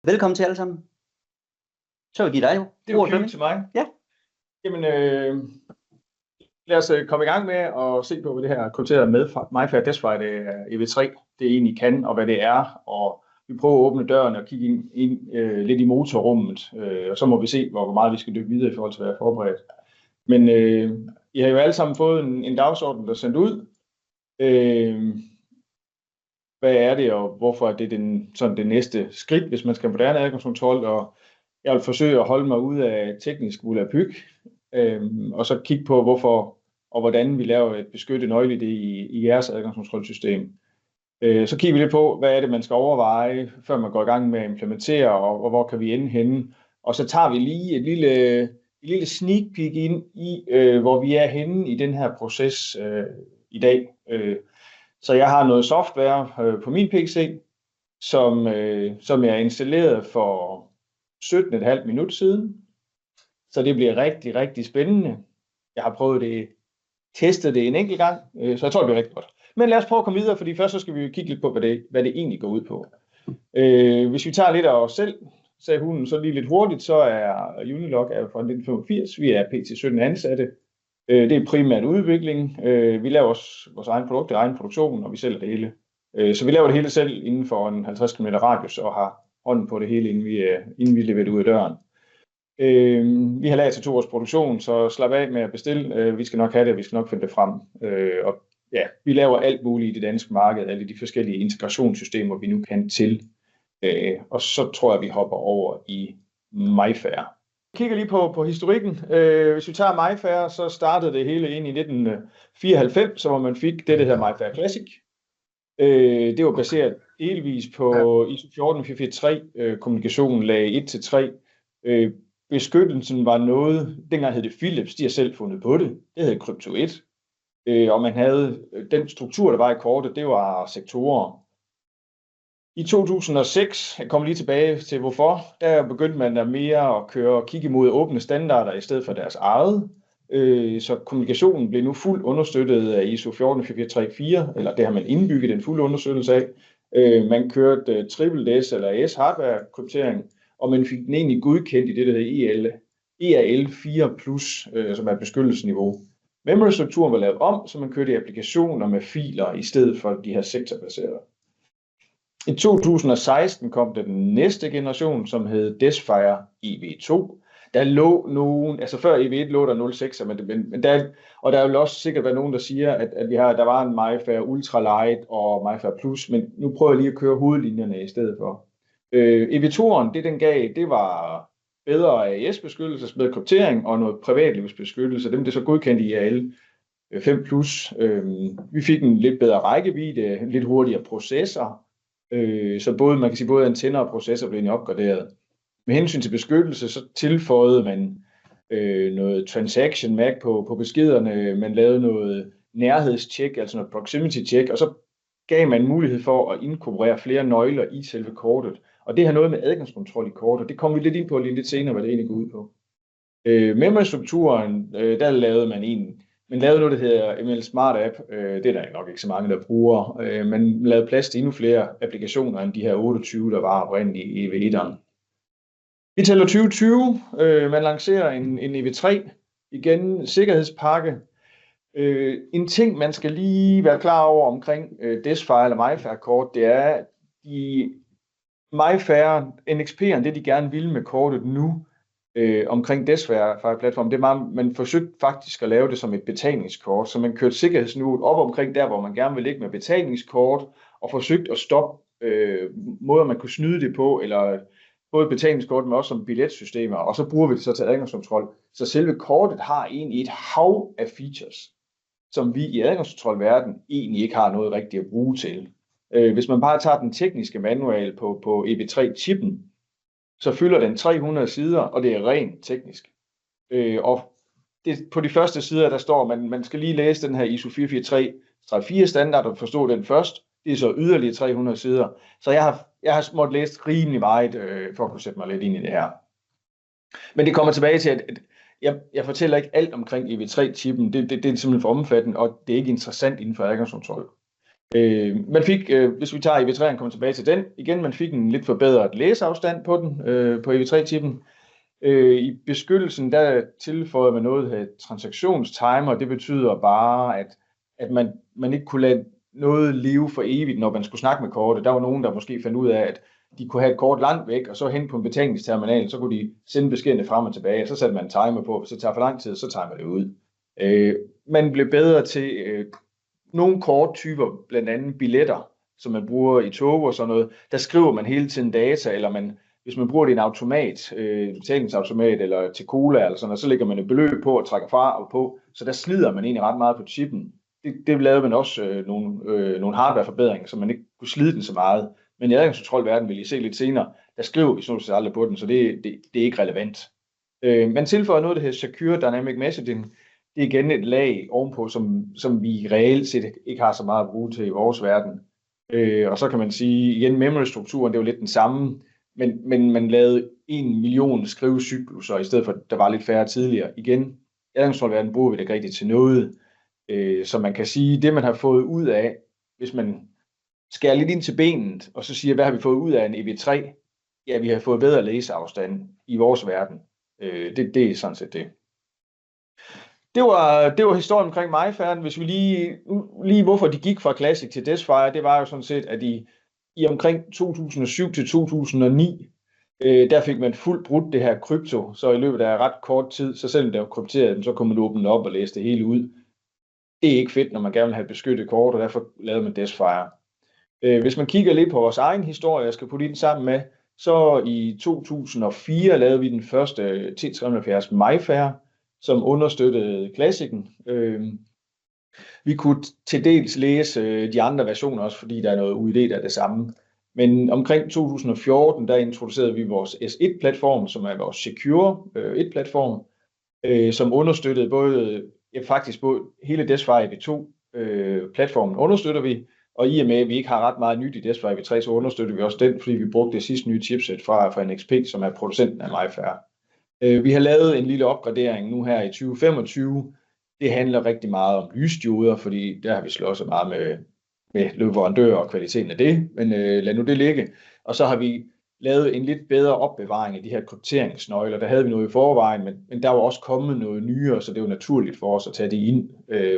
Velkommen til alle sammen. Så vil jeg give dig Det var cute til mig. Ja. Jamen, lad os komme i gang med at se på, hvad det her krypterede med MyFair Desfire EV3 det egentlig kan, og hvad det er. Og vi prøver at åbne døren og kigge ind lidt i motorrummet, og så må vi se, hvor meget vi skal dykke videre i forhold til at være forberedt. Men I har jo alle sammen fået en dagsorden, der er sendt ud. Hvad er det, og hvorfor er det det næste skridt, hvis man skal have moderne adgangskontrol, og jeg vil forsøge at holde mig ude af teknisk volapyk, og så kigge på, hvorfor og hvordan vi laver et beskyttet nøgle i jeres adgangskontrolsystem. Så kigger vi lidt på, hvad er det, man skal overveje, før man går i gang med at implementere, og hvor kan vi ende henne. Og så tager vi lige et lille sneak peek ind i, hvor vi er henne i den her proces i dag. Så jeg har noget software på min PC, som jeg installerede for 17,5 minutter siden. Så det bliver rigtig, rigtig spændende. Jeg har testet det en enkelt gang, så jeg tror, det bliver rigtig godt. Men lad os prøve at komme videre, fordi først så skal vi kigge lidt på, hvad det egentlig går ud på. Hvis vi tager lidt af os selv, sagde hunden så lige lidt hurtigt, så er Unilog fra 1985. Vi er pt. 17 ansatte. Det er primært udvikling. Vi laver vores egen produkt, egen produktion, og vi sælger det hele. Så vi laver det hele selv inden for en 50 km radius, og har hånden på det hele, inden vi leverer det ud af døren. Vi har lavet til 2 års produktion, så slap af med at bestille. Vi skal nok have det, og vi skal nok finde det frem. Og ja, vi laver alt muligt i det danske marked, alle de forskellige integrationssystemer, vi nu kan til. Og så tror jeg, vi hopper over i MyFair. Vi kigger lige på historikken. Hvis vi tager MyFair, så startede det hele ind i 1994, så hvor man fik det, der hedder MyFair Classic. Det var baseret delvis på ISO 14443 kommunikationen lag 1-3. Beskyttelsen var noget, dengang hed det Philips, de har selv fundet på det. Det hed Crypto 1. Og man havde den struktur, der var i kortet, det var sektorer. I 2006, jeg kommer lige tilbage til hvorfor, der begyndte man der mere at kigge mod åbne standarder i stedet for deres eget. Så kommunikationen blev nu fuldt understøttet af ISO 14434, eller det har man indbygget den fulde understøttelse af. Man kørte Triple S eller S hardware kryptering, og man fik den egentlig godkendt i det, der hedder EAL4+, som er beskyttelsesniveau. Memory-strukturen var lavet om, så man kørte i applikationer med filer i stedet for de her sektorbaserede. I 2016 kom den næste generation, som hed Desfire EV2. Der lå nogen, altså før EV1 lå der 0.6, men der er jo også sikkert været nogen, der siger, at der var en MyFair Ultra Light og MyFair Plus, men nu prøver jeg lige at køre hovedlinjerne i stedet for. EV2'eren, det den gav, det var bedre AES-beskyttelse, bedre kryptering og noget privatlivsbeskyttelse. Dem det så godkendt i AL 5+. Vi fik en lidt bedre rækkevidde, en lidt hurtigere processor, så man kan sige både antenner og processor blev opgraderet. Med hensyn til beskyttelse, så tilføjede man noget transaction mag på beskederne, man lavede noget nærhedstjek, altså noget proximity check, og så gav man mulighed for at inkorporere flere nøgler i selve kortet. Og det har noget med adgangskontrol i kortet. Det kommer vi lidt ind på lidt senere, hvad det egentlig går ud på. Memory-strukturen, der lavede man lavede noget, der hedder ML Smart App. Det er der nok ikke så mange, der bruger. Man lavede plads til endnu flere applikationer end de her 28, der var oprindeligt i EV1'eren. Vi tæller 2020. Man lancerer en EV3. Igen, sikkerhedspakke. En ting, man skal lige være klar over omkring Desfire eller MyFair-kort, det er, at MyFair, NXP'eren, det de gerne vil med kortet nu, omkring Desfire-platformen, det var, man forsøgte faktisk at lave det som et betalingskort, så man kørte sikkerhedsniveauet op omkring der, hvor man gerne vil ligge med betalingskort, og forsøgte at stoppe måder, man kunne snyde det på, eller både betalingskort, men også som billetsystemer, og så bruger vi det så til adgangskontrol. Så selve kortet har egentlig et hav af features, som vi i adgangskontrolverden egentlig ikke har noget rigtigt at bruge til. Hvis man bare tager den tekniske manual på EV3-chippen, så fylder den 300 sider, og det er rent teknisk. Og på de første sider, der står, man skal lige læse den her ISO 443-4 standard og forstå den først. Det er så yderligere 300 sider. Så jeg har måttet læse rimelig meget, for at kunne sætte mig lidt ind i det her. Men det kommer tilbage til, at jeg fortæller ikke alt omkring EV3-chippen. Det er simpelthen for omfattende, og det er ikke interessant inden for adgangskontrol. Man fik, hvis vi tager EV3'en og kommer tilbage til den, igen, man fik en lidt forbedret læseafstand på den, på EV3-chippen. I beskyttelsen, der tilføjede man noget, der hedder transaktionstimer. Det betyder bare, at man ikke kunne lade noget leve for evigt, når man skulle snakke med kortet. Der var nogen, der måske fandt ud af, at de kunne have et kort langt væk, og så hen på en betalingsterminal, så kunne de sende beskedene frem og tilbage, og så satte man en timer på. Hvis det tager for lang tid, så timer det ud. Man blev bedre til nogle korttyper, blandt andet billetter, som man bruger i tog og sådan noget. Der skriver man hele tiden data, eller hvis man bruger det i en automat, betalingsautomat eller til cola eller sådan noget, så lægger man et beløb på og trækker fra og på, så der slider man egentlig ret meget på chippen. Det lavede man også nogle hardwareforbedringer, så man ikke kunne slide den så meget. Men i adgangskontrolverden vil I se lidt senere, der skriver vi sådan set aldrig på den, så det er ikke relevant. Man tilføjer noget, der hedder Secure Dynamic Messaging. Det er igen et lag ovenpå, som vi reelt set ikke har så meget at bruge til i vores verden. Og så kan man sige, igen, memory-strukturen, det er jo lidt den samme, men man lavede 1 million skrivecykluser, i stedet for, at der var lidt færre tidligere. Igen, i adgangskontrolverden bruger vi det ikke rigtigt til noget. Så man kan sige, det man har fået ud af, hvis man skærer lidt ind til benet, og så siger, hvad har vi fået ud af en EV3? Ja, vi har fået bedre læseafstand i vores verden. Det er sådan set det. Det var historien omkring MyFair. Hvis vi lige hvorfor de gik fra Classic til Desfire, det var jo sådan set, at i omkring 2007 til 2009, der fik man fuldt brudt det her krypto, så i løbet af ret kort tid, så selvom det var krypteret, så kunne man åbne op og læse det hele ud. Det er ikke fedt, når man gerne vil have et beskyttet kort, og derfor lavede man Desfire. Hvis man kigger lidt på vores egen historie, jeg skal putte den sammen med, så i 2004 lavede vi den første T370 MyFair, som understøttede Classic'en. Vi kunne til dels læse de andre versioner også, fordi der er noget UID, der er det samme. Men omkring 2014, der introducerede vi vores S1-platform, som er vores Secure 1-platform, som understøttede både hele Desfire EV2-platformen understøtter vi, og i og med, at vi ikke har ret meget nyt i Desfire EV3, så understøtter vi også den, fordi vi brugte det sidste nye chipset fra NXP, som er producenten af MyFair. Vi har lavet en lille opgradering nu her i 2025. Det handler rigtig meget om lysdioder, fordi der har vi slået meget med leverandører og kvaliteten af det, men lad nu det ligge. Og så har vi lavet en lidt bedre opbevaring af de her krypteringsnøgler. Der havde vi noget i forvejen, men der var også kommet noget nyere, så det var naturligt for os at tage det ind,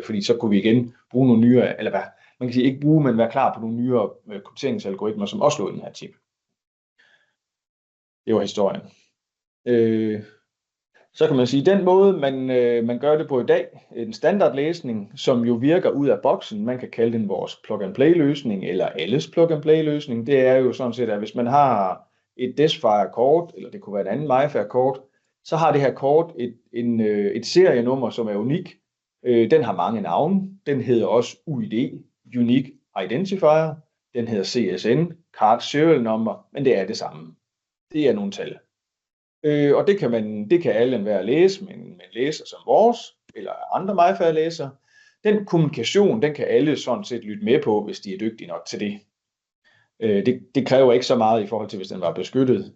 fordi så kunne vi igen bruge nogle nyere, eller hvad, man kan sige ikke bruge, men være klar på nogle nyere krypteringsalgoritmer, som også lå i den her chip. Det var historien. Så kan man sige, den måde, man gør det på i dag, en standardlæsning, som jo virker ud af boksen, man kan kalde den vores plug-and-play-løsning, eller alles plug-and-play-løsning, det er jo sådan set, at hvis man har et Desfire-kort, eller det kunne være et andet MyFair-kort, så har det her kort et serienummer, som er unik. Den har mange navne. Den hedder også UID, Unique Identifier. Den hedder CSN, Card Serial Number, men det er det samme. Det er nogle tal. Og det kan alle være læse, men en læser som vores, eller andre MyFair-læsere. Den kommunikation, den kan alle sådan set lytte med på, hvis de er dygtige nok til det. Det kræver ikke så meget i forhold til, hvis den var beskyttet.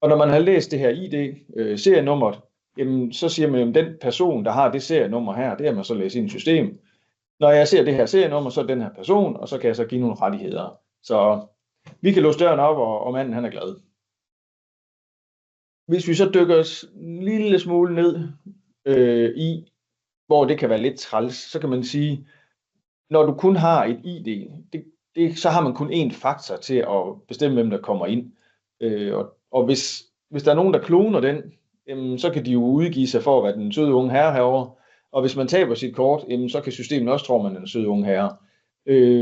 Og når man har læst det her ID, serienummeret, jamen, så siger man, at den person, der har det serienummer her, det har man så læst ind i system. Når jeg ser det her serienummer, så er den her person, og så kan jeg så give nogle rettigheder. Så vi kan låse døren op, og manden han er glad. Hvis vi så dykker en lille smule ned i, hvor det kan være lidt træls, så kan man sige, når du kun har et ID, så har man kun én faktor til at bestemme, hvem der kommer ind. Og hvis der er nogen, der kloner den, så kan de jo udgive sig for at være den søde unge herre herovre. Og hvis man taber sit kort, så kan systemet også tro, at man er den søde unge herre.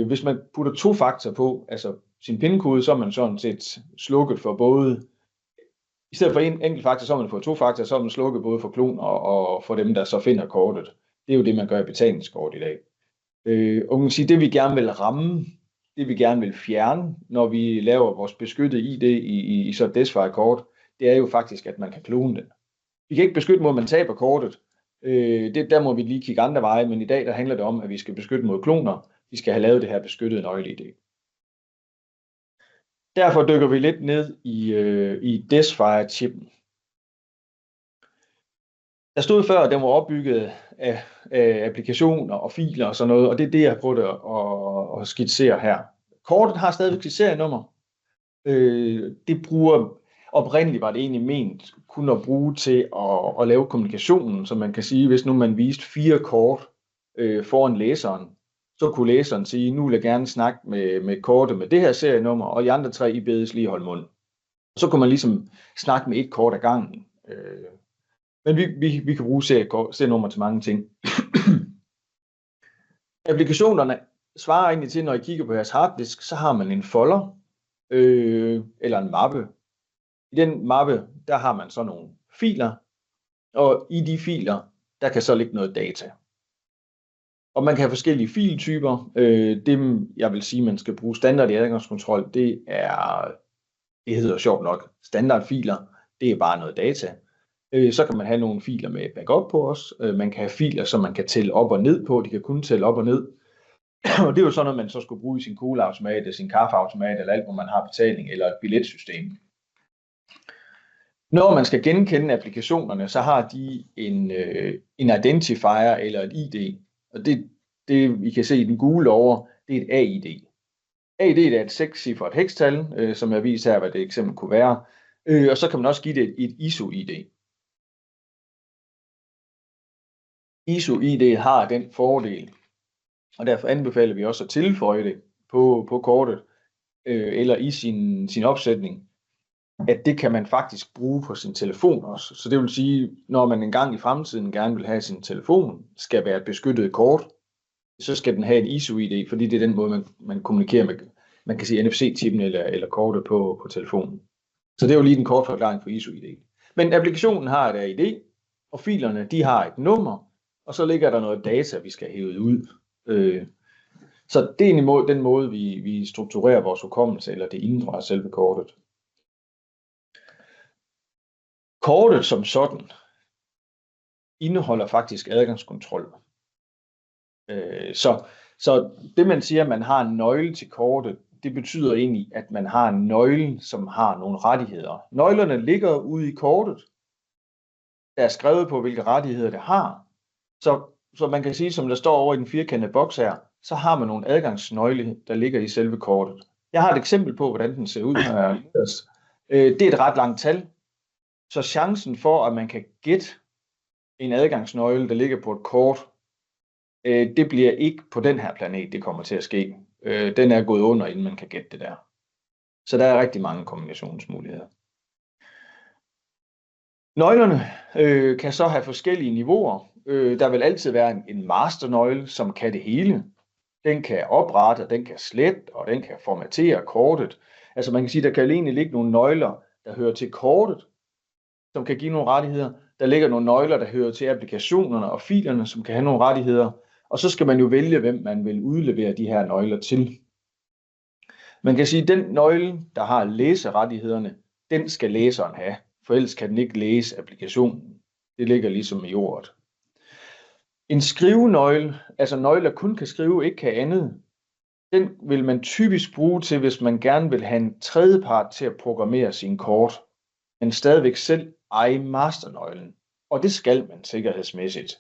Hvis man putter 2 faktorer på, altså sin pindkode, så er man sådan set slukket for både. I stedet for en enkelt faktor, så har man fået 2 faktorer, så er man slukket både for kloner og for dem, der så finder kortet. Det er jo det, man gør i betalingskort i dag. Og man kan sige, det vi gerne vil ramme, det vi gerne vil fjerne, når vi laver vores beskyttede ID i så et Desfire-kort, det er jo faktisk, at man kan klone den. Vi kan ikke beskytte mod, at man taber kortet. Der må vi lige kigge andre veje, men i dag der handler det om, at vi skal beskytte mod kloner. Vi skal have lavet det her beskyttede nøgle-ID. Derfor dykker vi lidt ned i Desfire-chippen. Der stod før, at den var opbygget af applikationer og filer og sådan noget, og det er det, jeg har prøvet at skitsere her. Kortet har stadigvæk sit serienummer. Det bruger, oprindeligt var det egentlig ment kun at bruge til at lave kommunikationen, så man kan sige, hvis nu man viste 4 kort foran læseren, så kunne læseren sige, nu vil jeg gerne snakke med kortet med det her serienummer, og de andre 3, I bedes lige holde mund. Så kunne man ligesom snakke med et kort ad gangen. Men vi kan bruge serienummer til mange ting. Applikationerne svarer egentlig til, når I kigger på jeres harddisk, så har man en folder eller en mappe. I den mappe, der har man så nogle filer, og i de filer, der kan så ligge noget data. Og man kan have forskellige filtyper. Det, jeg vil sige, man skal bruge standard i adgangskontrol, det hedder sjovt nok standardfiler. Det er bare noget data. Så kan man have nogle filer med backup på os. Man kan have filer, som man kan tælle op og ned på. De kan kun tælle op og ned. Og det er jo sådan noget, man så skulle bruge i sin cola-automat, sin kaffeautomat, eller alt, hvor man har betaling, eller et billetsystem. Når man skal genkende applikationerne, så har de en identifier eller et ID. Og det vi kan se i den gule over, det er et AID. AID er et 6-cifret hekstal, som jeg viser her, hvad det eksempel kunne være. Og så kan man også give det et ISO-ID. ISO-ID har den fordel, og derfor anbefaler vi også at tilføje det på kortet, eller i sin opsætning, at det kan man faktisk bruge på sin telefon også. Så det vil sige, når man engang i fremtiden gerne vil have sin telefon, skal være et beskyttet kort, så skal den have et ISO-ID, fordi det er den måde, man kommunikerer med, man kan sige NFC-chippen eller kortet på telefonen. Så det er jo lige den kort forklaring for ISO-ID. Men applikationen har et AID, og filerne, de har et nummer, og så ligger der noget data, vi skal hæve ud. Så det er egentlig den måde, vi strukturerer vores hukommelse, eller det indre af selve kortet. Kortet som sådan indeholder faktisk adgangskontrol. Så det man siger, at man har en nøgle til kortet, det betyder egentlig, at man har en nøgle, som har nogle rettigheder. Nøglerne ligger ude i kortet. Der er skrevet på, hvilke rettigheder det har. Så man kan sige, som der står over i den firkantede boks her, så har man nogle adgangsnøgle, der ligger i selve kortet. Jeg har et eksempel på, hvordan den ser ud her. Det er et ret langt tal. Så chancen for, at man kan gætte en adgangsnøgle, der ligger på et kort, det bliver ikke på den her planet, det kommer til at ske. Den er gået under, inden man kan gætte det der. Så der er rigtig mange kombinationsmuligheder. Nøglerne kan så have forskellige niveauer. Der vil altid være en masternøgle, som kan det hele. Den kan oprette, den kan slette, og den kan formatere kortet. Altså man kan sige, der kan alene ligge nogle nøgler, der hører til kortet, som kan give nogle rettigheder. Der ligger nogle nøgler, der hører til applikationerne og filerne, som kan have nogle rettigheder. Og så skal man jo vælge, hvem man vil udlevere de her nøgler til. Man kan sige, at den nøgle, der har læserettighederne, den skal læseren have. For ellers kan den ikke læse applikationen. Det ligger ligesom i ordet. En skrivenøgle, altså nøgle, der kun kan skrive, ikke kan andet, den vil man typisk bruge til, hvis man gerne vil have en tredjepart til at programmere sin kort, men stadigvæk selv eje masternøglen. Og det skal man sikkerhedsmæssigt.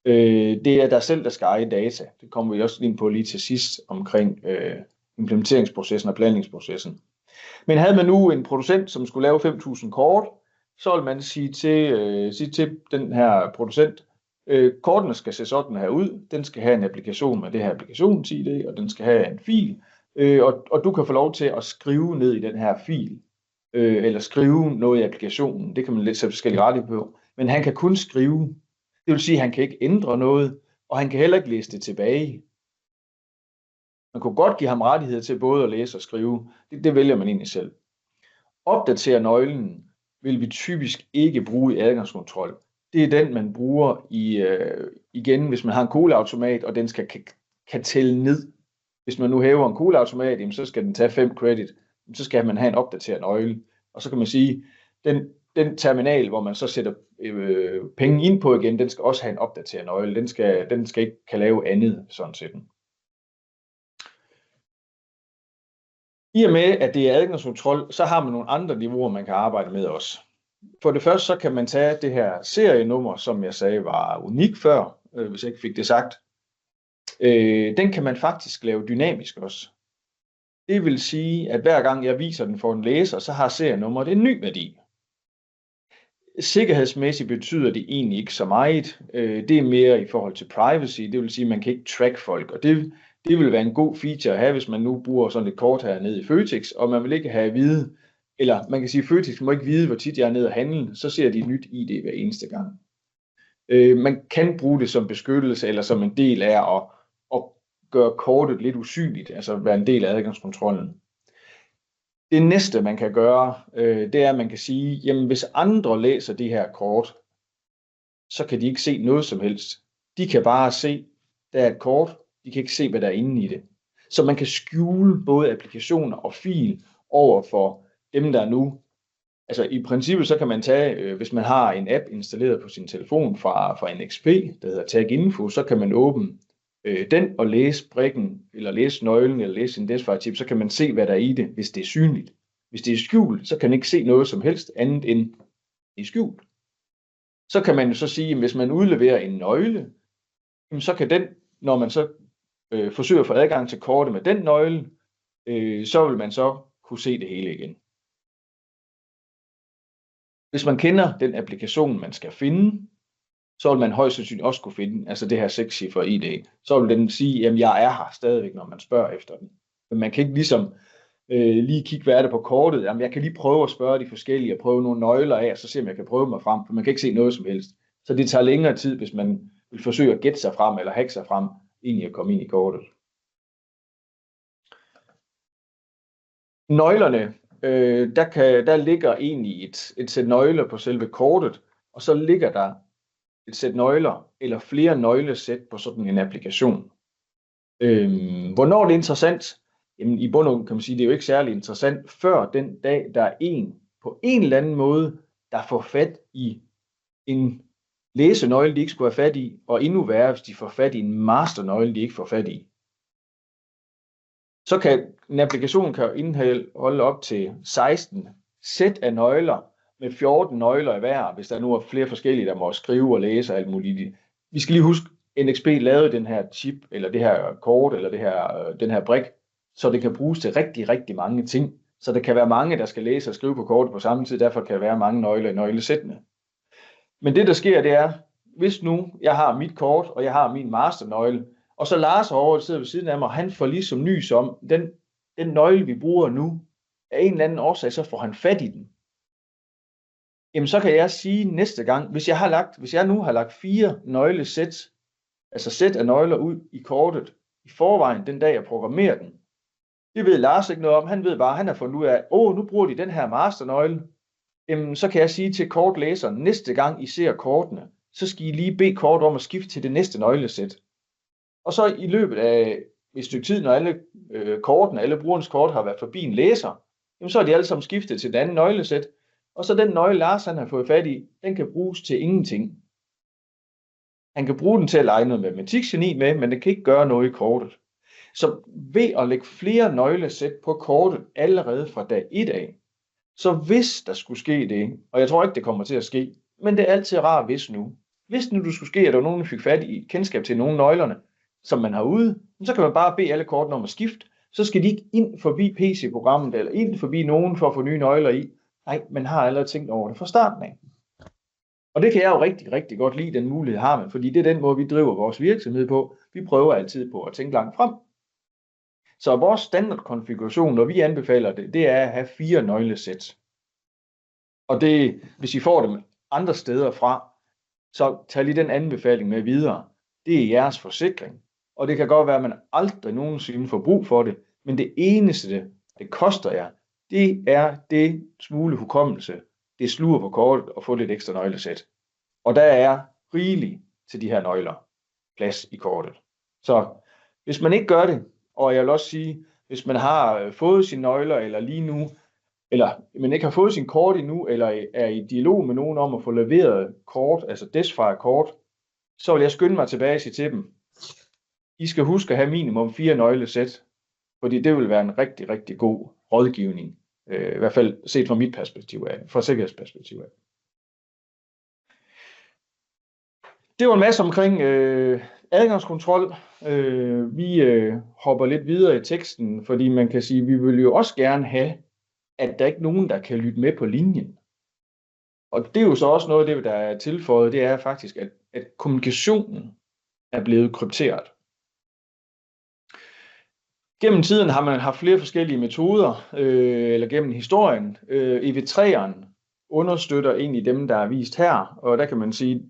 Det er der selv, der skal eje data. Det kommer vi også ind på lige til sidst omkring implementeringsprocessen og planlægningsprocessen. Men havde man nu en producent, som skulle lave 5.000 kort, så vil man sige til den her producent, kortene skal se sådan her ud, den skal have en applikation med det her applikations-ID, og den skal have en fil, og du kan få lov til at skrive ned i den her fil, eller skrive noget i applikationen. Det kan man lidt sætte forskellige rettigheder på, men han kan kun skrive. Det vil sige, at han kan ikke ændre noget, og han kan heller ikke læse det tilbage. Man kunne godt give ham rettighed til både at læse og skrive. Det vælger man egentlig selv. Opdatere nøglen vil vi typisk ikke bruge i adgangskontrol. Det er den, man bruger igen, hvis man har en cola-automat, og den kan tælle ned. Hvis man nu hæver en cola-automat, så skal den tage 5 credit. Så skal man have en opdateret nøgle. Og så kan man sige, den terminal, hvor man så sætter penge ind på igen, den skal også have en opdateret nøgle. Den skal ikke kan lave andet, sådan set. I og med, at det er adgangskontrol, så har man nogle andre niveauer, man kan arbejde med også. For det første, så kan man tage det her serienummer, som jeg sagde var unik før, hvis jeg ikke fik det sagt. Den kan man faktisk lave dynamisk også. Det vil sige, at hver gang jeg viser den for en læser, så har serienummeret en ny værdi. Sikkerhedsmæssigt betyder det egentlig ikke så meget. Det er mere i forhold til privacy. Det vil sige, at man kan ikke track folk. Og det vil være en god feature at have, hvis man nu bruger sådan et kort her nede i Føtex, og man vil ikke have at vide, eller man kan sige, at Føtex må ikke vide, hvor tit jeg er nede og handle, så ser de et nyt ID hver eneste gang. Man kan bruge det som beskyttelse, eller som en del af at gøre kortet lidt usynligt, altså være en del af adgangskontrollen. Det næste, man kan gøre, det er, at man kan sige, jamen hvis andre læser det her kort, så kan de ikke se noget som helst. De kan bare se, der er et kort, de kan ikke se, hvad der er inde i det. Så man kan skjule både applikationer og fil over for dem, der nu. Altså i princippet, så kan man tage, hvis man har en app installeret på sin telefon fra NXP, der hedder Tag Info, så kan man åbne den og læse brikken, eller læse nøglen, eller læse en Desfire-chip, så kan man se, hvad der er i det, hvis det er synligt. Hvis det er skjult, så kan man ikke se noget som helst andet end det er skjult. Så kan man jo så sige, at hvis man udleverer en nøgle, så kan den, når man så forsøger at få adgang til kortet med den nøgle, så vil man så kunne se det hele igen. Hvis man kender den applikation, man skal finde, så vil man højst sandsynligt også kunne finde, altså det her 6-cifre ID. Så vil den sige, at jeg er her stadigvæk, når man spørger efter den. Men man kan ikke ligesom lige kigge, hvad er det på kortet. Jamen, jeg kan lige prøve at spørge de forskellige, og prøve nogle nøgler af, og så se, om jeg kan prøve mig frem, for man kan ikke se noget som helst. Så det tager længere tid, hvis man vil forsøge at gætte sig frem, eller hacke sig frem, egentlig at komme ind i kortet. Nøglerne, der ligger egentlig et sæt nøgler på selve kortet, og så ligger der et sæt nøgler, eller flere nøglesæt på sådan en applikation. Hvornår det er interessant? Jamen, i bund og grund kan man sige, det er jo ikke særlig interessant, før den dag, der er en på en eller anden måde, der får fat i en læsenøgle, de ikke skulle have fat i, og endnu værre, hvis de får fat i en masternøgle, de ikke får fat i. Så kan en applikation indeholde op til 16 sæt af nøgler, med 14 nøgler i hver, hvis der nu er flere forskellige, der må skrive og læse og alt muligt. Vi skal lige huske, NXP lavede den her chip, eller det her kort, eller den her brik, så det kan bruges til rigtig, rigtig mange ting. Så der kan være mange, der skal læse og skrive på kortet på samme tid, derfor kan der være mange nøgler i nøglesættene. Men det, der sker, det er, hvis nu jeg har mit kort, og jeg har min masternøgle, og så Lars herovre sidder ved siden af mig, og han får ligesom nys om, den nøgle, vi bruger nu, af en eller anden årsag, så får han fat i den. Jamen så kan jeg sige næste gang, hvis jeg nu har lagt 4 nøglesæt, altså sæt af nøgler ud i kortet, i forvejen den dag jeg programmerer den. Det ved Lars ikke noget om, han ved bare, han har fundet ud af, nu bruger de den her masternøgle. Jamen så kan jeg sige til kortlæseren, næste gang I ser kortene, så skal I lige bede kortet om at skifte til det næste nøglesæt. Og så i løbet af et stykke tid, når alle brugernes kort har været forbi en læser, jamen så er de alle sammen skiftet til det andet nøglesæt. Og så den nøgle, Lars han har fået fat i, den kan bruges til ingenting. Han kan bruge den til at lege noget matematikgeni med, men det kan ikke gøre noget i kortet. Så ved at lægge flere nøglesæt på kortet allerede fra dag 1 af, så hvis der skulle ske det, og jeg tror ikke, det kommer til at ske, men det er altid rart, hvis nu du skulle ske, at der var nogen, der fik fat i kendskab til nogle nøglerne, som man har ude, så kan man bare bede alle kortene om at skifte, så skal de ikke ind forbi PC-programmet, eller ind forbi nogen for at få nye nøgler i. Nej, man har allerede tænkt over det fra starten af. Og det kan jeg jo rigtig, rigtig godt lide, den mulighed har man, fordi det er den måde, vi driver vores virksomhed på. Vi prøver altid på at tænke langt frem. Så vores standardkonfiguration, når vi anbefaler det, det er at have 4 nøglesæt. Og det, hvis I får dem andre steder fra, så tag lige den anbefaling med videre. Det er jeres forsikring. Og det kan godt være, at man aldrig nogensinde får brug for det, men det eneste, det koster jer, det er det smule hukommelse, det sluger på kortet og få lidt ekstra nøglesæt. Og der er rigeligt til de her nøgler plads i kortet. Så hvis man ikke gør det, og jeg vil også sige, hvis man har fået sine nøgler, eller lige nu, eller man ikke har fået sin kort endnu, eller er i dialog med nogen om at få leveret kort, altså Desfire-kort, så vil jeg skynde mig tilbage og sige til dem, I skal huske at have minimum 4 nøglesæt, fordi det vil være en rigtig, rigtig god rådgivning. I hvert fald set fra mit perspektiv af, fra sikkerhedsperspektiv af. Det var en masse omkring adgangskontrol. Vi hopper lidt videre i teksten, fordi man kan sige, at vi vil jo også gerne have, at der ikke er nogen, der kan lytte med på linjen. Og det er jo så også noget af det, der er tilføjet, det er faktisk, at kommunikationen er blevet krypteret. Gennem tiden har man haft flere forskellige metoder, eller gennem historien. EV3'eren understøtter egentlig dem, der er vist her, og der kan man sige,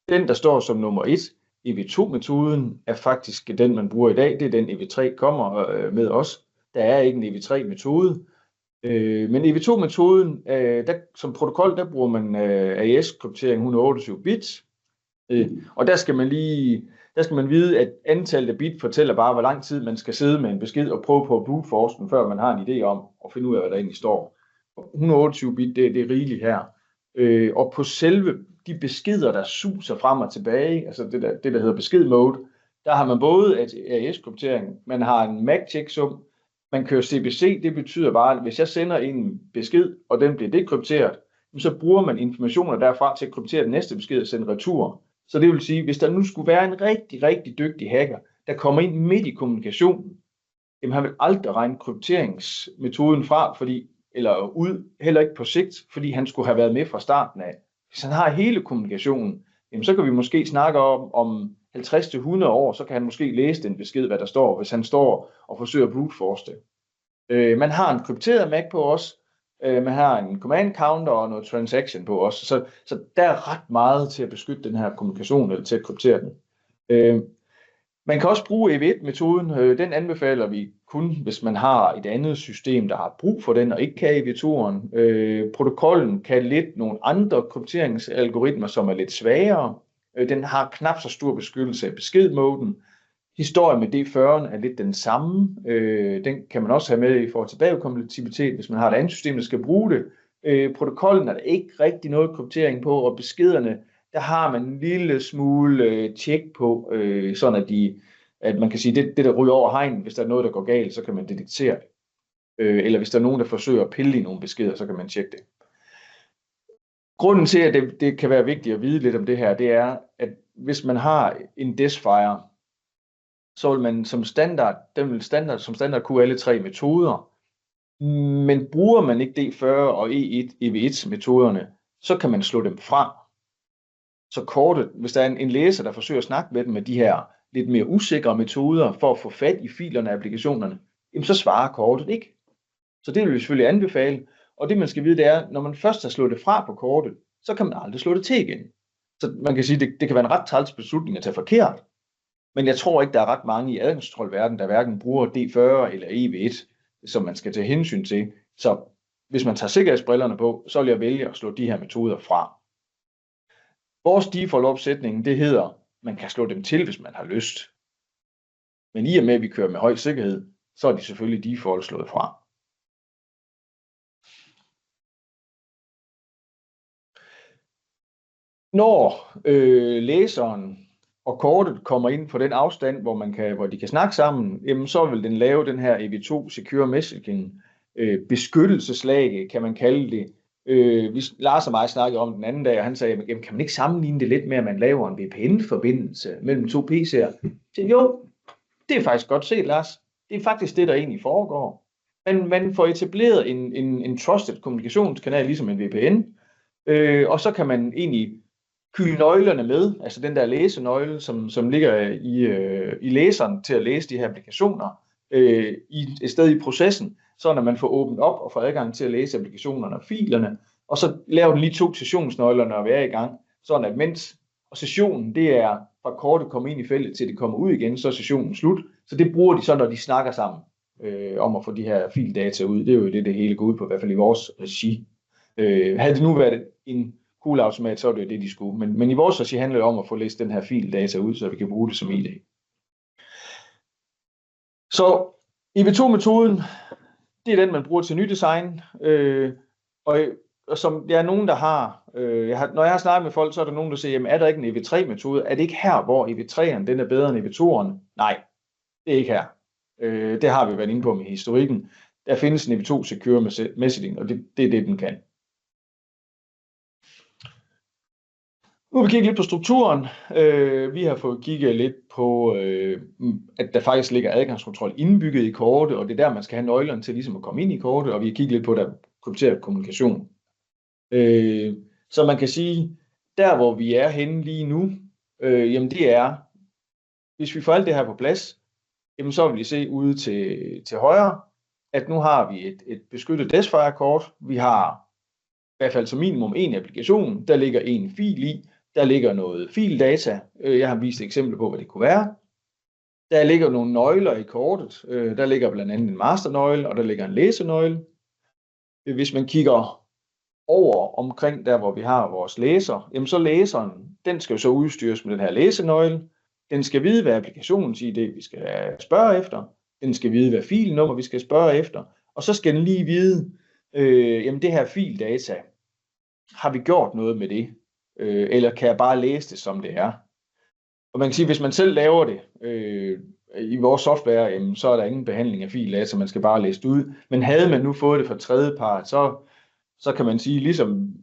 den, der står som nummer 1, EV2-metoden, er faktisk den, man bruger i dag. Det er den, EV3 kommer med os. Der er ikke en EV3-metode. Men EV2-metoden, som protokol, der bruger man AES-kryptering 128 bit. Og der skal man vide, at antallet af bit fortæller bare, hvor lang tid man skal sidde med en besked og prøve på at brute force den, før man har en idé om at finde ud af, hvad der egentlig står. 128 bit, det er rigeligt her. Og på selve de beskeder, der suser frem og tilbage, altså det der hedder besked-mode, der har man både AES-kryptering, man har en MAC-checksum, man kører CBC, det betyder bare, at hvis jeg sender en besked, og den bliver dekrypteret, så bruger man informationer derfra til at kryptere den næste besked og sende retur. Så det vil sige, hvis der nu skulle være en rigtig, rigtig dygtig hacker, der kommer ind midt i kommunikationen, jamen han vil aldrig regne krypteringsmetoden fra, eller ud, heller ikke på sigt, fordi han skulle have været med fra starten af. Hvis han har hele kommunikationen, jamen så kan vi måske snakke om 50-100 år, så kan han måske læse den besked, hvad der står, hvis han står og forsøger at brute force det. Man har en krypteret Mac på os, man har en command counter og noget transaction på os, så der er ret meget til at beskytte den her kommunikation, eller til at kryptere den. Man kan også bruge EV1-metoden, den anbefaler vi kun, hvis man har et andet system, der har brug for den, og ikke kan EV2'eren. Protokollen kan lidt nogle andre krypteringsalgoritmer, som er lidt svagere. Den har knap så stor beskyttelse af beskedmoden. Historien med D40'en er lidt den samme. Den kan man også have med i forhold til bagkompatibilitet, hvis man har et andet system, der skal bruge det. Protokollen er der ikke rigtig noget kryptering på, og beskederne, der har man en lille smule tjek på, sådan at man kan sige, det der ryger over hegnen, hvis der er noget, der går galt, så kan man detektere det. Eller hvis der er nogen, der forsøger at pille i nogle beskeder, så kan man tjekke det. Grunden til, at det kan være vigtigt at vide lidt om det her, det er, at hvis man har en Desfire, så vil man som standard kunne alle tre metoder. Men bruger man ikke D40 og EV1 metoderne, så kan man slå dem fra. Så kortet, hvis der er en læser, der forsøger at snakke med dem med de her lidt mere usikre metoder for at få fat i filerne og applikationerne, jamen så svarer kortet ikke. Så det vil vi selvfølgelig anbefale. Og det man skal vide, det er, når man først har slået det fra på kortet, så kan man aldrig slå det til igen. Så man kan sige, det kan være en ret træls beslutning at tage forkert. Men jeg tror ikke, der er ret mange i adgangskontrolverdenen, der hverken bruger D40 eller EV1, som man skal tage hensyn til. Så hvis man tager sikkerhedsbrillerne på, så vil jeg vælge at slå de her metoder fra. Vores default-opsætning, det hedder, man kan slå dem til, hvis man har lyst. Men i og med, at vi kører med høj sikkerhed, så er de selvfølgelig default slået fra. Når læseren og kortet kommer ind på den afstand, hvor de kan snakke sammen, jamen så vil den lave den her EV2 Secure Messaging beskyttelseslag, kan man kalde det. Lars og mig snakkede om den anden dag, og han sagde, jamen, kan man ikke sammenligne det lidt med, at man laver en VPN-forbindelse mellem to PC'er? Jo, det er faktisk godt set, Lars. Det er faktisk det, der egentlig foregår. Men man får etableret en trusted kommunikationskanal, ligesom en VPN, og så kan man egentlig kyle nøglerne med, altså den der læsenøgle, som ligger i læseren til at læse de her applikationer, et sted i processen, så når man får åbnet op og får adgang til at læse applikationerne og filerne, og så laver den lige 2 sessionsnøgler, når vi er i gang, sådan at mens sessionen, det er fra kortet kommer ind i feltet til det kommer ud igen, så er sessionen slut. Så det bruger de så, når de snakker sammen om at få de her fildata ud. Det er jo det hele går ud på, i hvert fald i vores regi. Havde det nu været en kugleautomat, så er det jo det, de skulle. Men i vores regi handler det om at få læst den her fildata ud, så vi kan bruge det som ID. Så EV2-metoden, det er den, man bruger til nydesign. Og som der er nogen, der har, når jeg har snakket med folk, så er der nogen, der siger, jamen er der ikke en EV3-metode? Er det ikke her, hvor EV3'eren den er bedre end EV2'eren? Nej, det er ikke her. Det har vi været inde på med historikken. Der findes en EV2 Secure Messaging, og det er det, den kan. Nu har vi kigget lidt på strukturen. Vi har fået kigget lidt på, at der faktisk ligger adgangskontrol indbygget i kortet, og det er der, man skal have nøglerne til ligesom at komme ind i kortet, og vi har kigget lidt på der krypteret kommunikation. Så man kan sige, der hvor vi er henne lige nu, jamen det er, hvis vi får alt det her på plads, jamen så vil vi se ude til højre, at nu har vi et beskyttet Desfire-kort. Vi har i hvert fald som minimum en applikation, der ligger en fil i, der ligger noget fildata. Jeg har vist eksempler på, hvad det kunne være. Der ligger nogle nøgler i kortet. Der ligger blandt andet en masternøgle, og der ligger en læsenøgle. Hvis man kigger over omkring der, hvor vi har vores læser, jamen så læseren, den skal jo så udstyres med den her læsenøgle. Den skal vide, hvad applikationens ID vi skal spørge efter. Den skal vide, hvad filnummer vi skal spørge efter. Og så skal den lige vide, jamen det her fildata, har vi gjort noget med det? Eller kan jeg bare læse det, som det er? Og man kan sige, hvis man selv laver det i vores software, jamen, så er der ingen behandling af fildata, man skal bare læse det ud. Men havde man nu fået det fra tredjepart, så kan man sige, ligesom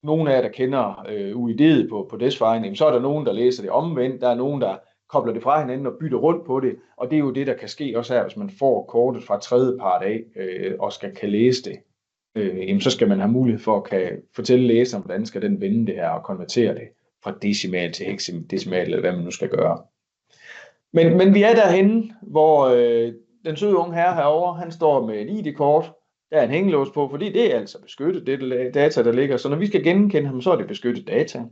nogle af jer, der kender UID'et på Desfire, så er der nogen, der læser det omvendt, der er nogen, der kobler det fra hinanden og bytter rundt på det, og det er jo det, der kan ske også her, hvis man får kortet fra tredjepart af og kan læse det. Jamen, så skal man have mulighed for at kan fortælle læseren, hvordan skal den vende det her og konvertere det fra decimal til hexadecimal, eller hvad man nu skal gøre. Men vi er derhenne, hvor den søde unge herre herovre, han står med et ID-kort, der er en hængelås på, fordi det er altså beskyttet, det data, der ligger. Så når vi skal genkende ham, så er det beskyttet data.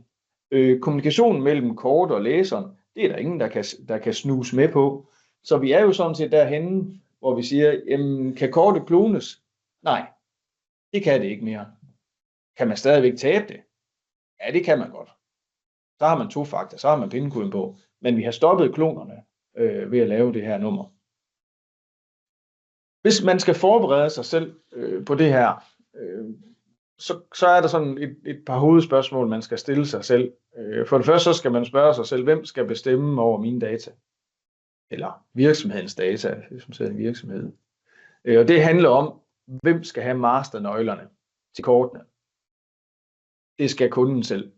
Kommunikationen mellem kort og læseren, det er der ingen, der kan snuse med på. Så vi er jo sådan set derhenne, hvor vi siger, jamen, kan kortet klones? Nej, det kan det ikke mere. Kan man stadigvæk tabe det? Ja, det kan man godt. Så har man 2 faktor, så har man pinkoden på. Men vi har stoppet klonerne ved at lave det her nummer. Hvis man skal forberede sig selv på det her, så er der sådan et par hovedspørgsmål, man skal stille sig selv. For det første så skal man spørge sig selv, hvem skal bestemme over mine data? Eller virksomhedens data, hvis man siger en virksomhed. Og det handler om, hvem skal have masternøglerne til kortene? Det skal kunden selv.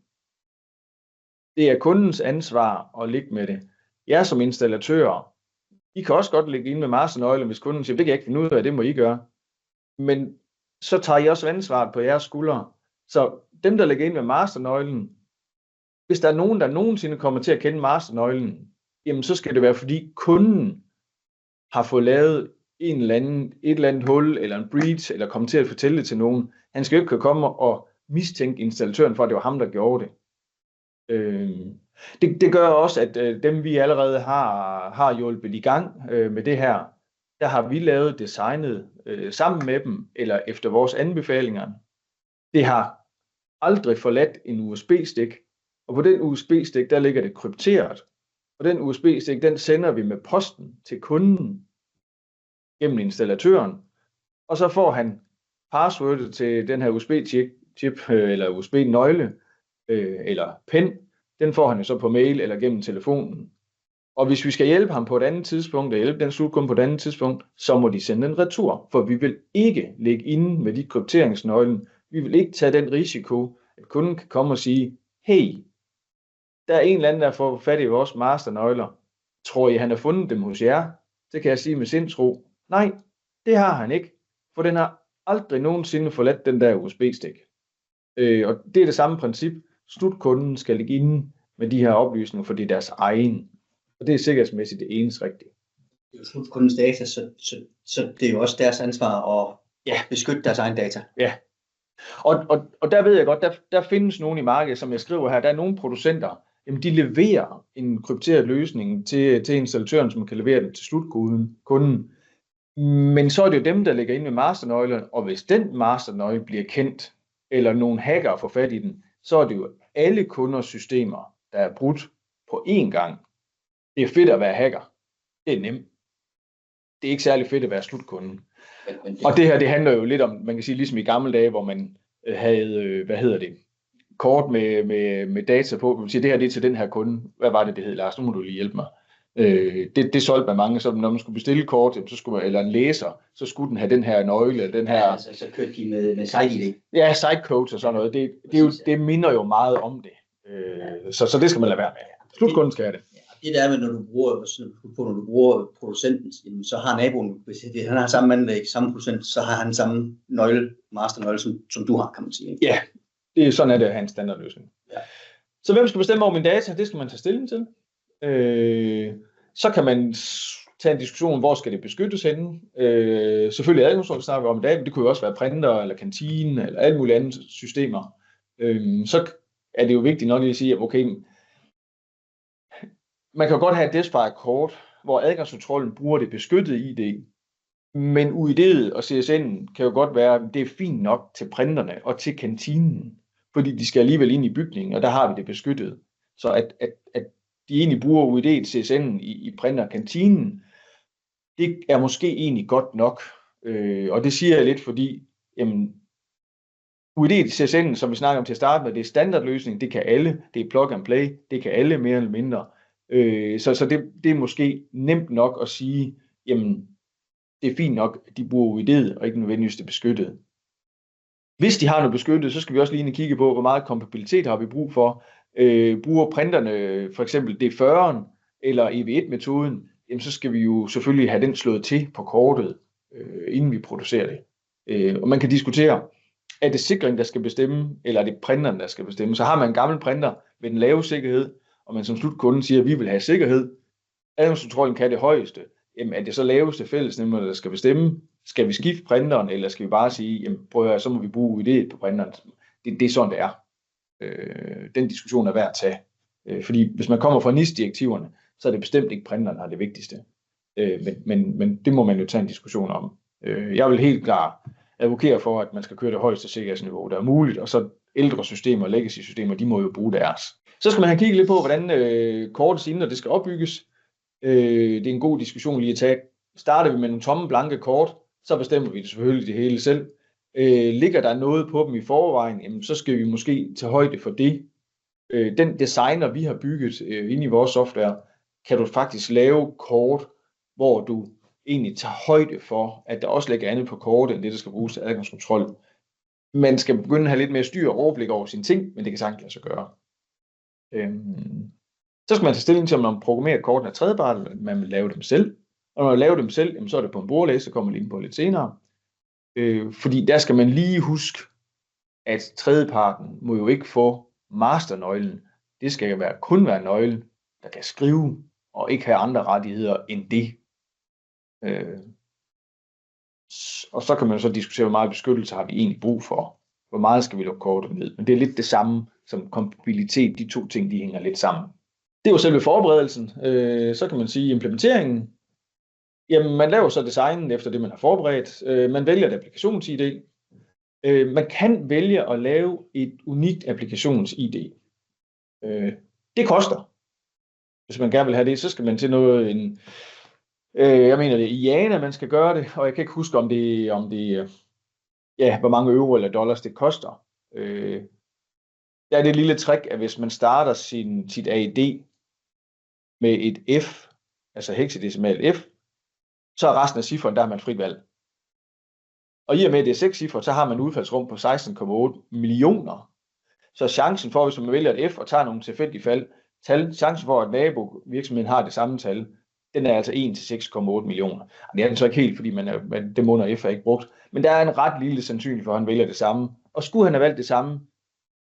Det er kundens ansvar at ligge med det. Jeg som installatører, I kan også godt ligge inde med masternøglen, hvis kunden siger, det kan jeg ikke finde ud af, det må I gøre. Men så tager I også ansvaret på jeres skuldre. Så dem, der ligger inde med masternøglen, hvis der er nogen, der nogensinde kommer til at kende masternøglen, jamen så skal det være, fordi kunden har fået lavet et eller andet hul, eller en breach, eller kommer til at fortælle det til nogen. Han skal jo ikke komme og mistænke installatøren for, at det var ham, der gjorde det. Det gør også, at dem vi allerede har hjulpet i gang med det her, der har vi lavet designet sammen med dem, eller efter vores anbefalinger. Det har aldrig forladt en USB-stik, og på den USB-stik, der ligger det krypteret. Og den USB-stik, den sender vi med posten til kunden gennem installatøren, og så får han passwordet til den her USB-chip, eller USB-nøgle, eller pen. Den får han jo så på mail eller gennem telefonen. Og hvis vi skal hjælpe ham på et andet tidspunkt, og hjælpe den slutkunde på et andet tidspunkt, så må de sende en retur. For vi vil ikke ligge inde med de krypteringsnøglen. Vi vil ikke tage den risiko, at kunden kan komme og sige, hey, der er en eller anden, der får fat i vores masternøgler. Tror I, han har fundet dem hos jer? Det kan jeg sige med sindsro. Nej, det har han ikke. For den har aldrig nogensinde forladt den der USB-stik. Og det er det samme princip. Slutkunden skal ligge inde med de her oplysninger, for det er deres egen. Og det er sikkerhedsmæssigt det eneste rigtige. Det er jo slutkundens data, så det er jo også deres ansvar at beskytte deres egen data. Ja. Og der ved jeg godt, der findes nogen i markedet, som jeg skriver her, der er nogle producenter, jamen de leverer en krypteret løsning til installatøren, som kan levere den til slutkunden. Men så er det jo dem, der ligger inde med masternøglerne, og hvis den masternøgle bliver kendt, eller nogle hacker får fat i den, så er det jo alle kunders systemer, der er brudt på én gang. Det er fedt at være hacker. Det er nemt. Det er ikke særlig fedt at være slutkunden. Og det her, det handler jo lidt om, man kan sige, ligesom i gamle dage, hvor man havde, kort med data på. Man siger, det her det er til den her kunde. Hvad var det hed, Lars? Nu må du lige hjælpe mig. Det solgte man mange, så når man skulle bestille kort, så skulle man, eller en læser, så skulle den have den her nøgle, den her... Ja, så kørte de med side-ID. Ja, side-codes og sådan noget. Det minder jo meget om det. Så det skal man lade være med. Slutkunden skal have det. Ja, det der med, når du bruger producenten, så har naboen, hvis han har samme anlæg, samme producent, så har han samme masternøgle, som du har, kan man sige. Ikke? Ja, sådan er det at have en standardløsning. Ja. Så hvem skal bestemme over mine data? Det skal man tage stilling til. Så kan man tage en diskussion, hvor skal det beskyttes henne. Selvfølgelig adgangskontrol snakker vi om i dag, men det kunne jo også være printer, eller kantine, eller alle mulige andre systemer. Så er det jo vigtigt nok lige at sige, at okay, man kan jo godt have et Despire-kort, hvor adgangskontrollen bruger det beskyttede ID, men UID'et og CSN'en kan jo godt være, det er fint nok til printerne og til kantinen, fordi de skal alligevel ind i bygningen, og der har vi det beskyttet. Så at de egentlig bruger UID'et, CSN'en i printer og kantinen, det er måske egentlig godt nok. Og det siger jeg lidt, fordi UID'et, CSN'en, som vi snakker om til at starte med, det er standardløsning, det kan alle, det er plug and play, det kan alle mere eller mindre. Så det er måske nemt nok at sige, jamen, det er fint nok, at de bruger UID'et, og ikke nødvendigvis det beskyttede. Hvis de har noget beskyttet, så skal vi også lige kigge på, hvor meget kompatibilitet har vi brug for. Bruger printerne for eksempel D40'en eller EV1-metoden, jamen så skal vi jo selvfølgelig have den slået til på kortet, inden vi producerer det. Og man kan diskutere, er det sikring, der skal bestemme, eller er det printeren, der skal bestemme. Så har man en gammel printer med den lave sikkerhed, og man som slutkunde siger, at vi vil have sikkerhed, adgangskontrollen kan det højeste, jamen er det så laveste fællesnævner, der skal bestemme? Skal vi skifte printeren, eller skal vi bare sige, jamen prøv at høre, så må vi bruge UID på printeren? Det er sådan, det er. Den diskussion er værd at tage. Fordi hvis man kommer fra NIS-direktiverne, så er det bestemt ikke printeren, der er det vigtigste. Men det må man jo tage en diskussion om. Jeg vil helt klart advokere for, at man skal køre det højeste sikkerhedsniveau, der er muligt, og så ældre systemer, legacy-systemer, de må jo bruge deres. Så skal man have kigget lidt på, hvordan kortets indre det skal opbygges. Det er en god diskussion lige at tage. Starter vi med nogle tomme, blanke kort, så bestemmer vi det selvfølgelig det hele selv. Ligger der noget på dem i forvejen, jamen, så skal vi måske tage højde for det. Den designer, vi har bygget inde i vores software, kan du faktisk lave kort, hvor du egentlig tager højde for, at der også ligger andet på kortet, end det, der skal bruges til adgangskontrol. Man skal begynde at have lidt mere styr og overblik over sine ting, men det kan sagtens lade sig gøre. Så skal man tage stilling til, om man programmerer kortene af tredjepart, eller man vil lave dem selv. Og når man laver dem selv, jamen, så er det på en bordlæse, så kommer man ind på lidt senere. Fordi der skal man lige huske, at tredjeparten må jo ikke få masternøglen. Det skal kun være nøglen, der kan skrive, og ikke have andre rettigheder end det. Og så kan man så diskutere, hvor meget beskyttelse har vi egentlig brug for. Hvor meget skal vi lukke kortet ned. Men det er lidt det samme som kompatibilitet. De to ting, de hænger lidt sammen. Det er jo selve forberedelsen. Så kan man sige implementeringen. Jamen, man laver så designen efter det, man har forberedt. Man vælger et applikations-ID. Man kan vælge at lave et unikt applikations-ID. Det koster. Hvis man gerne vil have det, så skal man til noget jeg mener det er i IANA, man skal gøre det, og jeg kan ikke huske, om det hvor mange euro eller dollars det koster. Der er det lille trick, at hvis man starter sit AID med et F, altså hexadecimal F, så er resten af cifferen, der har man frit valg. Og i og med, at det er 6 cifre, så har man udfaldsrum på 16,8 millioner. Så chancen for, hvis man vælger et F og tager nogle tilfældige chancen for, at nabovirksomheden har det samme tal, den er altså 1 til 6,8 millioner. Det er den så ikke helt, fordi det måneder F er ikke brugt. Men der er en ret lille sandsynlighed for, at han vælger det samme. Og skulle han have valgt det samme,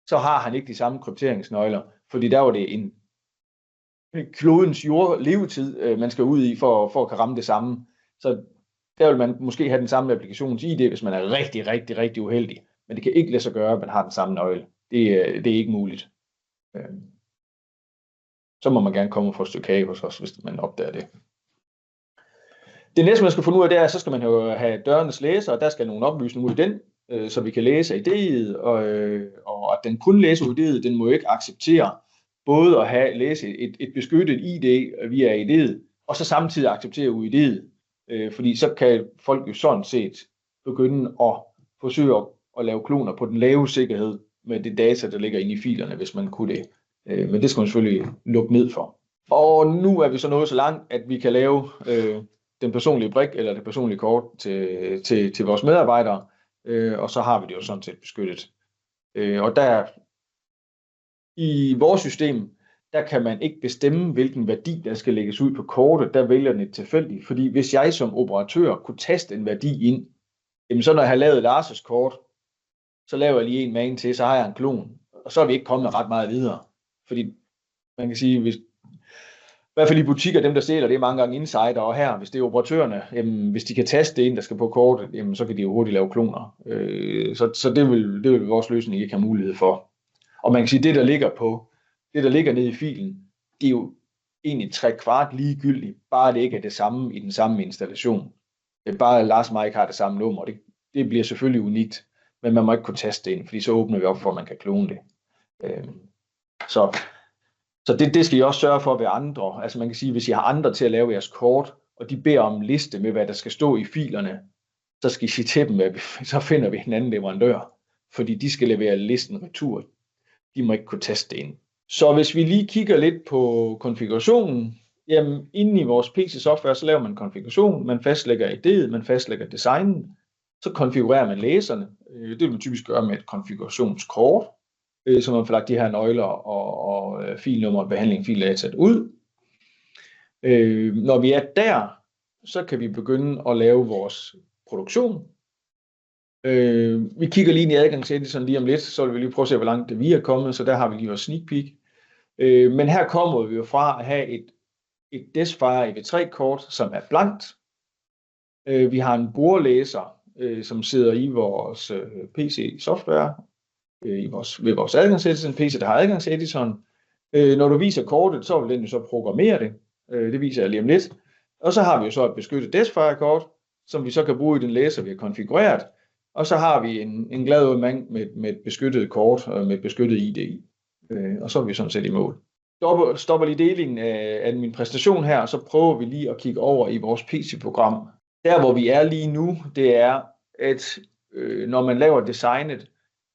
så har han ikke de samme krypteringsnøgler. Fordi der var det en klodens levetid, man skal ud i, for at kan ramme det samme. Så der vil man måske have den samme applikations-ID, hvis man er rigtig, rigtig, rigtig uheldig. Men det kan ikke lade sig gøre, at man har den samme nøgle. Det er ikke muligt. Så må man gerne komme og få et stykke kage hos os, hvis man opdager det. Det næste, man skal finde ud af, det er, så skal man jo have dørenes læser, og der skal nogle oplysninger ud i den, så vi kan læse ID'et, og at den kun læser ID'et, den må jo ikke acceptere både at læse et beskyttet ID via ID'et, og så samtidig acceptere UID'et, fordi så kan folk jo sådan set begynde at forsøge at lave kloner på den lave sikkerhed med det data, der ligger inde i filerne, hvis man kunne det. Men det skal man selvfølgelig lukke ned for. Og nu er vi så nået så langt, at vi kan lave den personlige brik eller det personlige kort til vores medarbejdere, og så har vi det jo sådan set beskyttet. Og der I vores system, der kan man ikke bestemme, hvilken værdi, der skal lægges ud på kortet. Der vælger den et tilfældigt. Fordi hvis jeg som operatør kunne taste en værdi ind, jamen så når jeg har lavet Lars' kort, så laver jeg lige en magen til, så har jeg en klon. Og så er vi ikke kommet ret meget videre. Fordi man kan sige, hvis, i hvert fald i butikker, dem der sælger, det er mange gange insider, og her, hvis det er operatørerne, jamen, hvis de kan taste det ind, der skal på kortet, jamen, så kan de jo hurtigt lave kloner. Så det vil vores løsning ikke have mulighed for. Og man kan sige, det der ligger nede i filen, det er jo egentlig 3/4 ligegyldigt, bare det ikke er det samme i den samme installation. Bare Lars og Mike har det samme nummer, det bliver selvfølgelig unikt, men man må ikke kunne taste det ind, fordi så åbner vi op for, at man kan klone det. Så det skal I også sørge for ved andre. Altså man kan sige, hvis I har andre til at lave jeres kort, og de beder om en liste med, hvad der skal stå i filerne, så skal I sige til dem, at så finder vi en anden leverandør, fordi de skal levere listen retur. De må ikke kunne teste det ind. Så hvis vi lige kigger lidt på konfigurationen, jamen inde i vores PC-software, så laver man konfiguration, man fastlægger idéet, man fastlægger designen, så konfigurerer man læserne. Det vil man typisk gøre med et konfigurationskort, så man får lagt de her nøgler og filnummer, behandling, fildata ud. Når vi er der, så kan vi begynde at lave vores produktion. Vi kigger lige ind i adgangsedition lige om lidt, så vil vi lige prøve at se, hvor langt vi er kommet, så der har vi lige vores sneak peek. Men her kommer vi jo fra at have et Desfire EV3-kort, som er blankt. Vi har en bordlæser, som sidder i vores PC-software, ved vores adgangseditor, en PC, der har adgangseditoren. Når du viser kortet, så vil den jo så programmere det. Det viser jeg lige om lidt. Og så har vi jo så et beskyttet Desfire-kort, som vi så kan bruge i den læser, vi har konfigureret. Og så har vi en glad ung mand med et beskyttet kort og med et beskyttet ID i. Og så er vi sådan set i mål. Stopper lige delingen af min præstation her, og så prøver vi lige at kigge over i vores PC-program. Der hvor vi er lige nu, det er, at når man laver designet,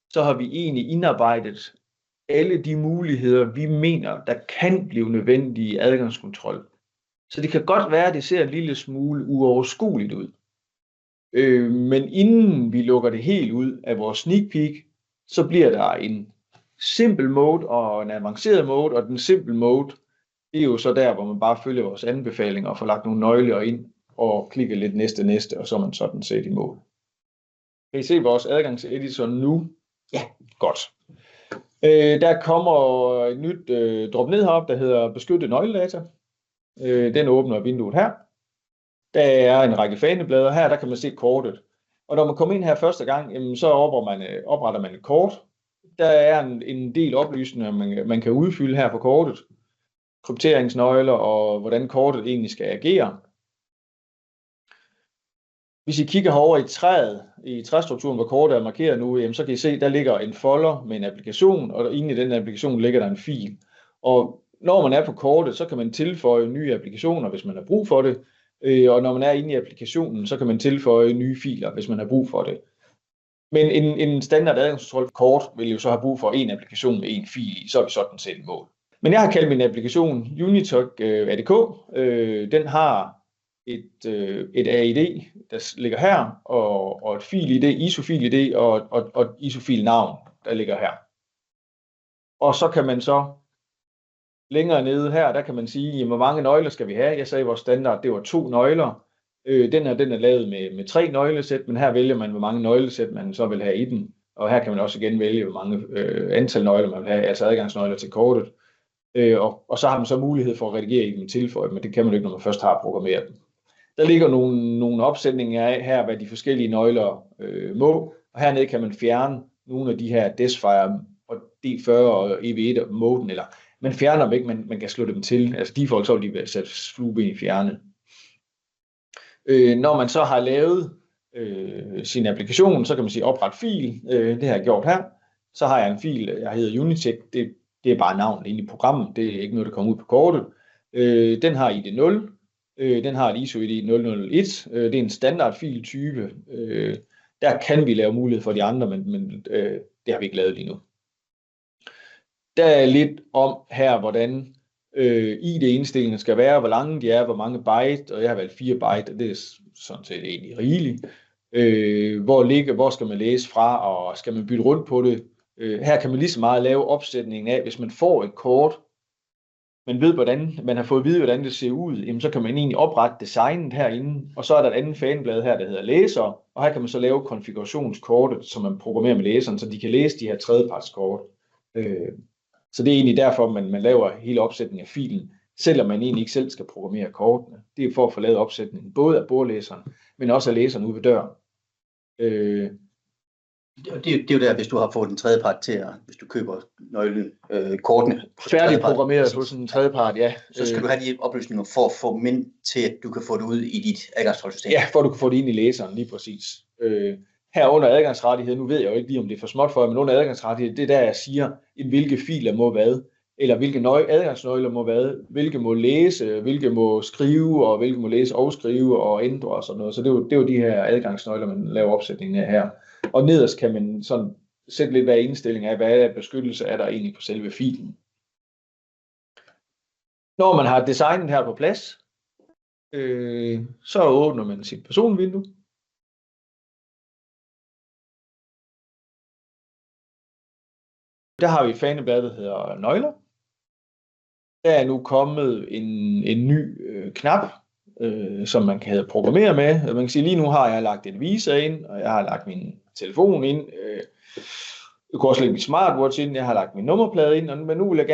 så har vi egentlig indarbejdet alle de muligheder, vi mener, der kan blive nødvendige i adgangskontrol. Så det kan godt være, at det ser en lille smule uoverskueligt ud. Men inden vi lukker det helt ud af vores sneak peek, så bliver der en simpel mode og en avanceret mode, og den simple mode, det er jo så der, hvor man bare følger vores anbefalinger og får lagt nogle nøgler ind og klikker lidt næste, og så er man sådan set i mål. Kan I se vores adgangseditor nu? Ja, godt. Der kommer et nyt drop ned heroppe, der hedder beskyttet nøgledata. Den åbner vinduet her. Der er en række faneblader her, der kan man se kortet. Og når man kommer ind her første gang, jamen, så opretter man et kort. Der er en del oplysninger, man kan udfylde her på kortet. Krypteringsnøgler og hvordan kortet egentlig skal agere. Hvis I kigger herover i træet, i træstrukturen, hvor kortet er markeret nu, jamen, så kan I se, der ligger en folder med en applikation, og inde i den applikation ligger der en fil. Og når man er på kortet, så kan man tilføje nye applikationer, hvis man har brug for det. Og når man er inde i applikationen, så kan man tilføje nye filer, hvis man har brug for det. Men en standard adgangskontrol-kort vil jo så have brug for en applikation med en fil i, så er vi sådan set i mål. Men jeg har kaldt min applikation Unitok ADK. Den har et AID, der ligger her, og et fil-ID, ISO-fil-ID og et ISO-fil-navn, der ligger her. Og så kan man så længere nede her, der kan man sige, jamen, hvor mange nøgler skal vi have? Jeg sagde, at vores standard, det var 2 nøgler. Den er lavet med 3 nøglesæt, men her vælger man, hvor mange nøglesæt man så vil have i den. Og her kan man også igen vælge, hvor mange antal nøgler man vil have, altså adgangsnøgler til kortet. Og så har man så mulighed for at redigere i dem tilføje, men det kan man jo ikke, når man først har programmeret dem. Der ligger nogle opsætninger af her, hvad de forskellige nøgler må. Og hernede kan man fjerne nogle af de her Desfire og D40 og EV1 og moden, eller man fjerner dem ikke, man kan slå dem til. Altså default, så vil de sætte flueben i fjerne. Når man så har lavet sin applikation, så kan man sige opret fil. Det har jeg gjort her. Så har jeg en fil, jeg hedder Unitek. Det er bare navnet inde i programmet. Det er ikke noget, der kommer ud på kortet. Den har ID 0. Den har et ISO-ID 001. Det er en standard filtype. Der kan vi lave mulighed for de andre, men det har vi ikke lavet lige nu. Der er lidt om her, hvordan ID-indstillingen skal være, hvor lange de er, hvor mange byte, og jeg har valgt 4 byte, og det er sådan set egentlig rigeligt. Hvor skal man læse fra, og skal man bytte rundt på det, Her kan man lige så meget lave opsætningen af, hvis man får et kort, man har fået at vide, hvordan det ser ud, jamen så kan man egentlig oprette designet herinde, og så er der et andet faneblad her, der hedder læser, og her kan man så lave konfigurationskortet, som man programmerer med læseren, så de kan læse de her tredjepartskort. Så det er egentlig derfor, man laver hele opsætningen af filen, selvom man egentlig ikke selv skal programmere kortene. Det er for at få lavet opsætningen, både af bordlæseren, men også af læseren ude ved døren. Det er jo der, hvis du har fået en tredjepart til, hvis du køber nøglen, kortene. Færdigprogrammeret på sådan en tredjepart, ja. Så skal du have de oplysninger for at få dem til, at du kan få det ud i dit adgangskontrolsystem. Ja, for at du kan få det ind i læseren, lige præcis. Her under adgangsrettighed, nu ved jeg jo ikke lige, om det er for småt for jer, men under adgangsrettighed, det er der, jeg siger, hvilke filer må hvad, eller hvilke adgangsnøgler må hvad, hvilke må læse, hvilke må skrive, og hvilke må læse og skrive og ændre og sådan noget. Så det er jo de her adgangsnøgler, man laver opsætningen af her. Og nederst kan man sådan sætte lidt hver indstilling af, hvad beskyttelse er der egentlig på selve filen. Når man har designet her på plads, så åbner man sit personvindue. Der har vi et faneblad, der hedder nøgler. Der er nu kommet en ny knap, som man kan programmere med. Man kan sige, lige nu har jeg lagt et viser ind, og jeg har lagt min telefon ind. Jeg kunne også lægge min smartwatch ind, jeg har lagt min nummerplade ind, men nu vil jeg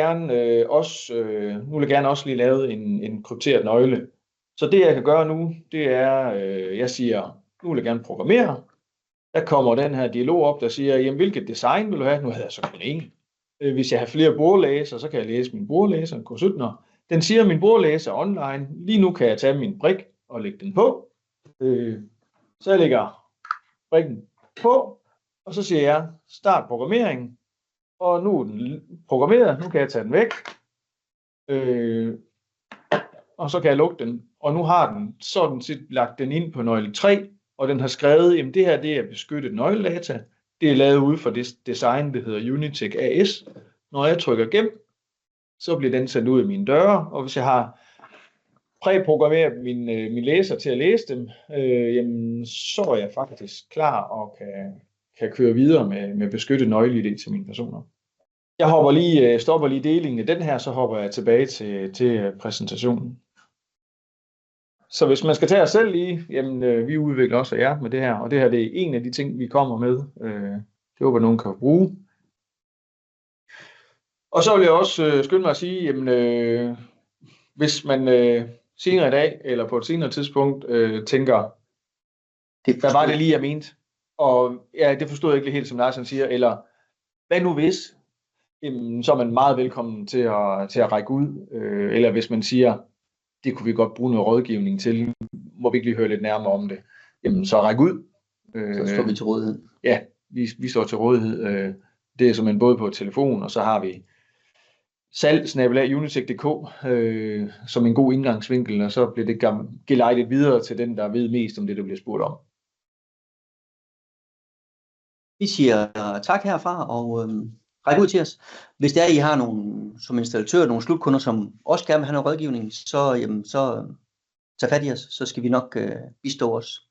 gerne også lige lave en krypteret nøgle. Så det jeg kan gøre nu, det er, jeg siger, nu vil jeg gerne programmere. Der kommer den her dialog op, der siger, jamen hvilket design vil du have? Nu havde jeg så kun en. Hvis jeg har flere bordlæser, så kan jeg læse min bordlæser, en K17'er. Den siger, min bordlæser online. Lige nu kan jeg tage min brik og lægge den på. Så jeg lægger brikken på, og så siger jeg, start programmeringen. Og nu er den programmeret, nu kan jeg tage den væk. Og så kan jeg lukke den. Og nu har den sådan set lagt den ind på nøgle 3, og den har skrevet, jamen det her det er beskyttet nøgledata. Det er lavet ud fra det design, der hedder Unitech AS. Når jeg trykker gem, så bliver den sendt ud af mine døre, og hvis jeg har præprogrammeret min læser til at læse dem, jamen, så er jeg faktisk klar og kan køre videre med beskyttet nøgle-ID til mine personer. Jeg stopper lige delingen af den her, så hopper jeg tilbage til præsentationen. Så hvis man skal tage os selv lige, jamen vi udvikler også af jer med det her, og det her det er en af de ting, vi kommer med. Det håber nogen kan bruge. Og så vil jeg også skynde mig at sige, jamen hvis man senere i dag, eller på et senere tidspunkt, tænker, hvad var det lige, jeg mente? Og ja, det forstod jeg ikke helt, som Lars siger, eller hvad nu hvis? Jamen, så er man meget velkommen til at række ud, eller hvis man siger, det kunne vi godt bruge noget rådgivning til, må vi ikke lige høre lidt nærmere om det, jamen så ræk ud. Så står vi til rådighed. Ja, vi står til rådighed. Det er simpelthen både på telefon, og så har vi salg@unitech.dk som en god indgangsvinkel, og så bliver det gelejtet videre til den, der ved mest om det, der bliver spurgt om. Vi siger tak herfra, og ræk ud til os. Hvis der I har nogle, som installatør, nogle slutkunder, som også gerne vil have noget rådgivning, så tag fat i os, så skal vi nok bistå os.